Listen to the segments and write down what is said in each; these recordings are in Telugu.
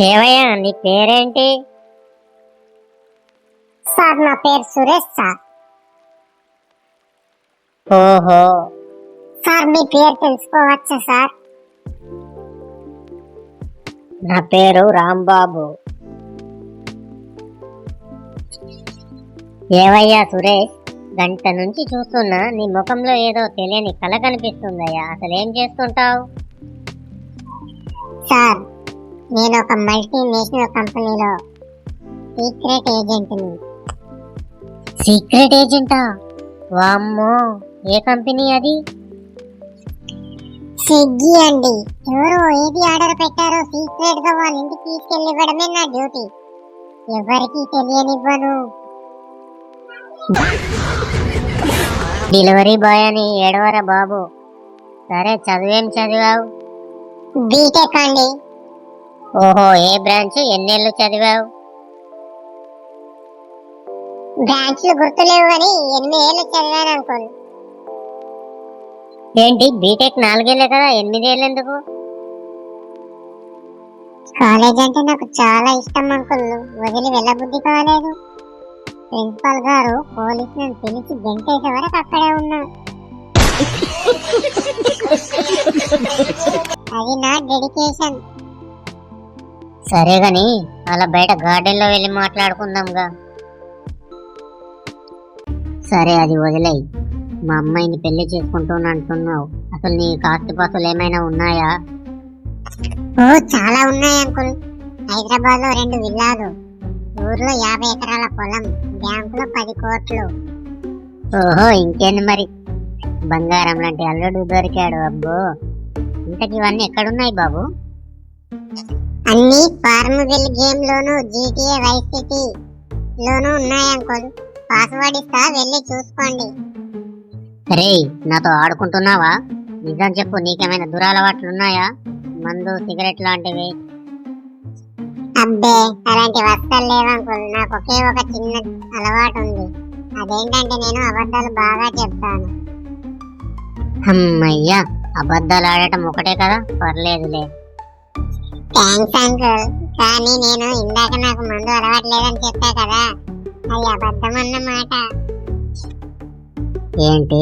ఏవయ్యా నీ పేరేంటి? సార్ నా పేరు సురేష్ సార్. ఓహో, సార్ మీ పేరు తెలుసుకోవచ్చా సార్? నా పేరు రాంబాబు. ఏవయ్యా సురేష్, గంట నుంచి చూస్తున్నా నీ ముఖంలో ఏదో తెలియని కళ కనిపిస్తుందయ్యా. అసలు ఏం చేస్తుంటావు? సార్ నేను ఒక మల్టీనేషనల్ కంపెనీలో సీక్రెట్ ఏజెంట్ని. సీక్రెట్ ఏజెంటా? వామ్మో, ఏ కంపెనీ అది? స్విగ్గీ అండి. ఎవరో ఏది ఆర్డర్ పెట్టారో సీక్రెట్ గా వాళ్ళ ఇంటికి తీసుకెళ్లి ఇవ్వడమే నా డ్యూటీ. ఎవరికి తెలియనివ్వను. డెలివరీ బాయ్ అని ఏడవరా బాబు. సరే, చదివేం చదివావు? బీటెక్ అండి. ఓహో, ఏ బ్రాంచ్? ఎన్నేళ్ళు చదివావు? బ్రాంచ్లు గుర్తులేవు అని 8 ఏళ్ళు చదివాను అంకుల్. ఏంటి, బీటెక్ 4 ఏళ్ళే కదా, 8 ఏళ్ళు ఎందుకు? కాలేజ్ అంటే నాకు చాలా ఇష్టం అంకుల్. వదిలి వెళ్ళబుద్ధి కాలేదు. ప్రిన్సిపల్ గారు పోలీసులను పిలిచి గంటేసే వరకు అక్కడే ఉన్నా. అది నా డెడికేషన్. సరే గాని అలా బయట గార్డెన్ లో వెళ్ళి మాట్లాడుకుందాంగా. సరే, అది వదిలేయి. మా అమ్మాయిని పెళ్లి చేసుకుంటున్నా అంటున్నావు. అసలు నీ ఆస్తిపాస్తులు ఏమైనా ఉన్నాయా? ఓ చాలా ఉన్నాయి అంకుల్. హైదరాబాద్ లో 2 విల్లాలు, ఊర్లో 50 ఎకరాల పొలం, బ్యాంకులో 10 కోట్లు. ఓహో, ఇంకేంది మరి, బంగారం లాంటి అల్లుడు దొరికాడు. అబ్బో, ఇంతకి ఇవన్నీ ఎక్కడున్నాయి బాబు? అన్ని ఫార్మవిల్ గేమ్ లోను, జీటీఏ వైస్ సిటీ లోను ఉన్నాయి అంకుల్. పాస్వర్డ్ ఇస్తా, వెళ్ళి చూసుకోండి. రే, నాతో ఆడుకుంటున్నావా? నిజం చెప్పు, నీకేమైనా దురలవాట్లు ఉన్నాయా? మందు, సిగరెట్ లాంటివి? అబ్బే, అలాంటి వస్తలు లేవు అంకుల్. నాకు ఒకే ఒక చిన్న అలవాటు ఉంది. అదేంటంటే నేను అబద్ధాలు బాగా చెప్తాను. అమ్మయ్యా, అబద్ధాలు ఆడటం ఒకటే కదా, పర్లేదులే. Thanks uncle. కానీ నేను ఇందాక నాకు మందు అలవాటు లేదని చెప్పా కదా, అది అబద్ధం అన్నమాట. ఏంటి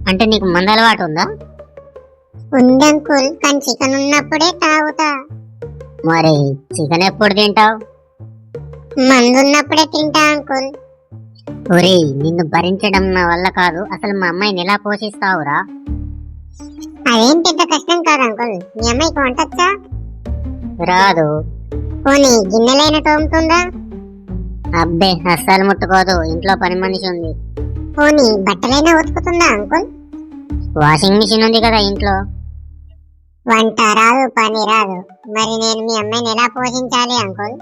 అంటే, నీకు మందు అలవాటు ఉందా? ఉంది అంకుల్, కానీ చికెన్ ఉన్నప్పుడే తాగుతా. మరి చికెన్ ఎప్పుడు తింటావు? మందు ఉన్నప్పుడే తింటా అంకుల్. ఒరే, నిన్ను భరించడం నా వల్ల కాదు. అసలు మా అమ్మాయిని ఎలా పోషిస్తావురా? అదేం పెద్ద కష్టం కాదు అంకుల్. మీ అమ్మాయికి వంటొచ్చా? రాదు. పోనీ గిన్నెలైనా తోముతుందా? అబ్బే, అస్సలు ముట్టుకోదు. ఇంట్లో పని మనిషి ఉంది. పోనీ బట్టలైనా ఉతుకుతుందా అంకుల్? వాషింగ్ మిషన్ ఉంది కదా ఇంట్లో. వంట రాదు, పని రాదు. మరి నేను మీ అమ్మాయిని ఎలా పోషించాలి అంకుల్?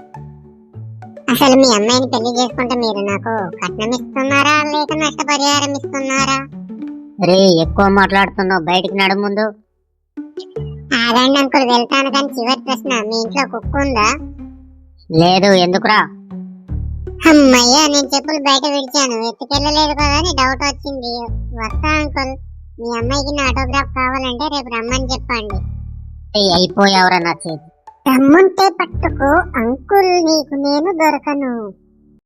అసలు మీ అమ్మాయిని పెళ్లి చేసుకుంటే మీరు నాకు కట్నం ఇస్తున్నారా, లేక నష్టపరిహారం ఇస్తున్నారా? రే, ఎక్కువ మాట్లాడుతున్నావు, బయటికి నడు ముందు. ఆగండి అంకుల్, వెళ్తాను. కానీ చివరి ప్రశ్న, మీ ఇంట్లో కుక్క ఉందా? లేదు, ఎందుకురా? అమ్మయ్యా, నేను చెప్పులు బయట విడిచాను, ఎత్తుకెళ్ళలేదు కదా అని డౌట్ వచ్చింది. వస్తా అంకుల్. మీ అమ్మాయికి నా ఆటోగ్రాఫ్ కావాలంటే రేపు రమ్మని చెప్పండి. అయిపోయావురా నా చేతి. రమ్ముంటే పట్టుకో అంకుల్, నీకు నేను దొరకను.